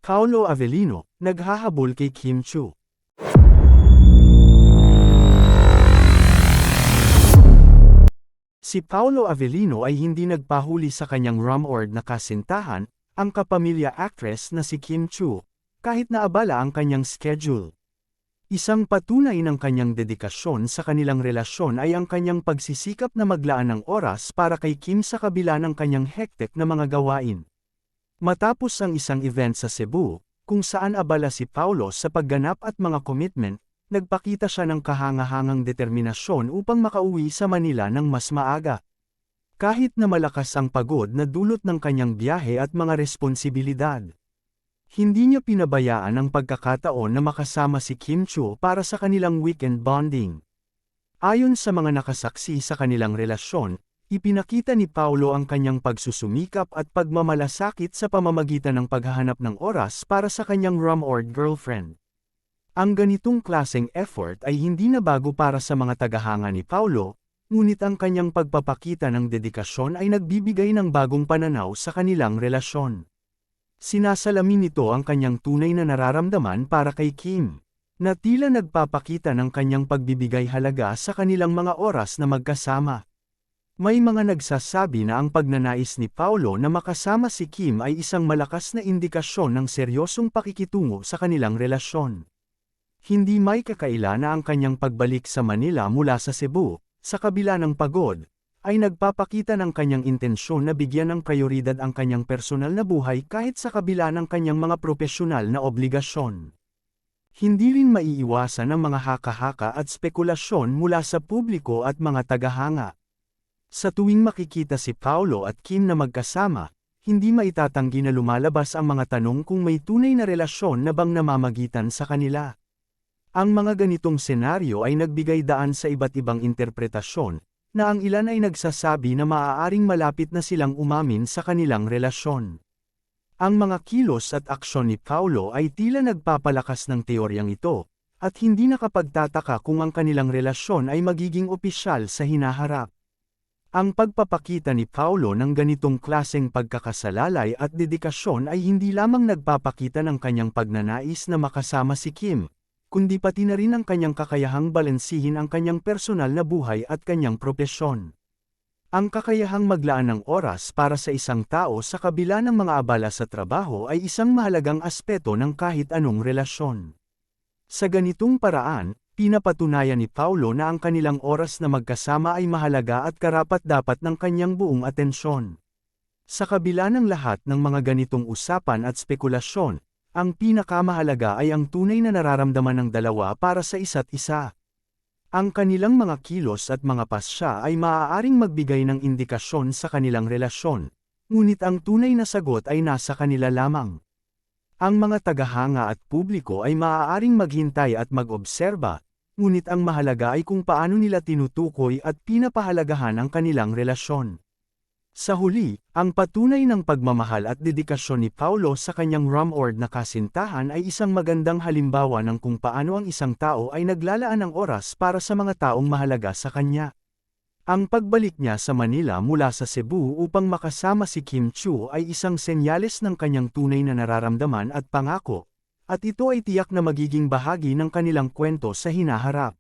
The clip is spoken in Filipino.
Paolo Avellino, naghahabol kay Kim Chiu. Si Paolo Avellino ay hindi nagpahuli sa kanyang rumored na kasintahan, ang kapamilya actress na si Kim Chiu, kahit naabala ang kanyang schedule. Isang patunay ng kanyang dedikasyon sa kanilang relasyon ay ang kanyang pagsisikap na maglaan ng oras para kay Kim sa kabila ng kanyang hektik na mga gawain. Matapos ang isang event sa Cebu, kung saan abala si Paolo sa pagganap at mga commitment, nagpakita siya ng kahangahangang determinasyon upang makauwi sa Manila ng mas maaga. Kahit na malakas ang pagod na dulot ng kanyang biyahe at mga responsibilidad. Hindi niya pinabayaan ang pagkakataon na makasama si Kim Chiu para sa kanilang weekend bonding. Ayon sa mga nakasaksi sa kanilang relasyon, ipinakita ni Paolo ang kanyang pagsusumikap at pagmamalasakit sa pamamagitan ng paghahanap ng oras para sa kanyang rumored girlfriend. Ang ganitong klaseng effort ay hindi na bago para sa mga tagahanga ni Paolo, ngunit ang kanyang pagpapakita ng dedikasyon ay nagbibigay ng bagong pananaw sa kanilang relasyon. Sinasalamin nito ang kanyang tunay na nararamdaman para kay Kim, na tila nagpapakita ng kanyang pagbibigay halaga sa kanilang mga oras na magkasama. May mga nagsasabi na ang pagnanais ni Paolo na makasama si Kim ay isang malakas na indikasyon ng seryosong pakikitungo sa kanilang relasyon. Hindi may kakaila na ang kanyang pagbalik sa Manila mula sa Cebu, sa kabila ng pagod, ay nagpapakita ng kanyang intensyon na bigyan ng prioridad ang kanyang personal na buhay kahit sa kabila ng kanyang mga propesyonal na obligasyon. Hindi rin maiiwasan ang mga haka-haka at spekulasyon mula sa publiko at mga tagahanga. Sa tuwing makikita si Paolo at Kim na magkasama, hindi maitatanggi na lumalabas ang mga tanong kung may tunay na relasyon na bang namamagitan sa kanila. Ang mga ganitong senaryo ay nagbigay daan sa iba't ibang interpretasyon, na ang ilan ay nagsasabi na maaaring malapit na silang umamin sa kanilang relasyon. Ang mga kilos at aksyon ni Paolo ay tila nagpapalakas ng teoryang ito, at hindi nakapagtataka kung ang kanilang relasyon ay magiging opisyal sa hinaharap. Ang pagpapakita ni Paolo ng ganitong klaseng pagkakasalalay at dedikasyon ay hindi lamang nagpapakita ng kanyang pagnanais na makasama si Kim, kundi pati na rin ang kanyang kakayahang balansihin ang kanyang personal na buhay at kanyang propesyon. Ang kakayahang maglaan ng oras para sa isang tao sa kabila ng mga abala sa trabaho ay isang mahalagang aspeto ng kahit anong relasyon. Sa ganitong paraan, pinapatunayan ni Paolo na ang kanilang oras na magkasama ay mahalaga at karapat-dapat ng kanyang buong atensyon. Sa kabila ng lahat ng mga ganitong usapan at spekulasyon, ang pinakamahalaga ay ang tunay na nararamdaman ng dalawa para sa isa't isa. Ang kanilang mga kilos at mga pasya ay maaaring magbigay ng indikasyon sa kanilang relasyon, ngunit ang tunay na sagot ay nasa kanila lamang. Ang mga tagahanga at publiko ay maaaring maghintay at mag-obserba, ngunit ang mahalaga ay kung paano nila tinutukoy at pinapahalagahan ang kanilang relasyon. Sa huli, ang patunay ng pagmamahal at dedikasyon ni Paolo sa kanyang rumored na kasintahan ay isang magandang halimbawa ng kung paano ang isang tao ay naglalaan ng oras para sa mga taong mahalaga sa kanya. Ang pagbalik niya sa Manila mula sa Cebu upang makasama si Kim Chiu ay isang senyales ng kanyang tunay na nararamdaman at pangako, at ito ay tiyak na magiging bahagi ng kanilang kwento sa hinaharap.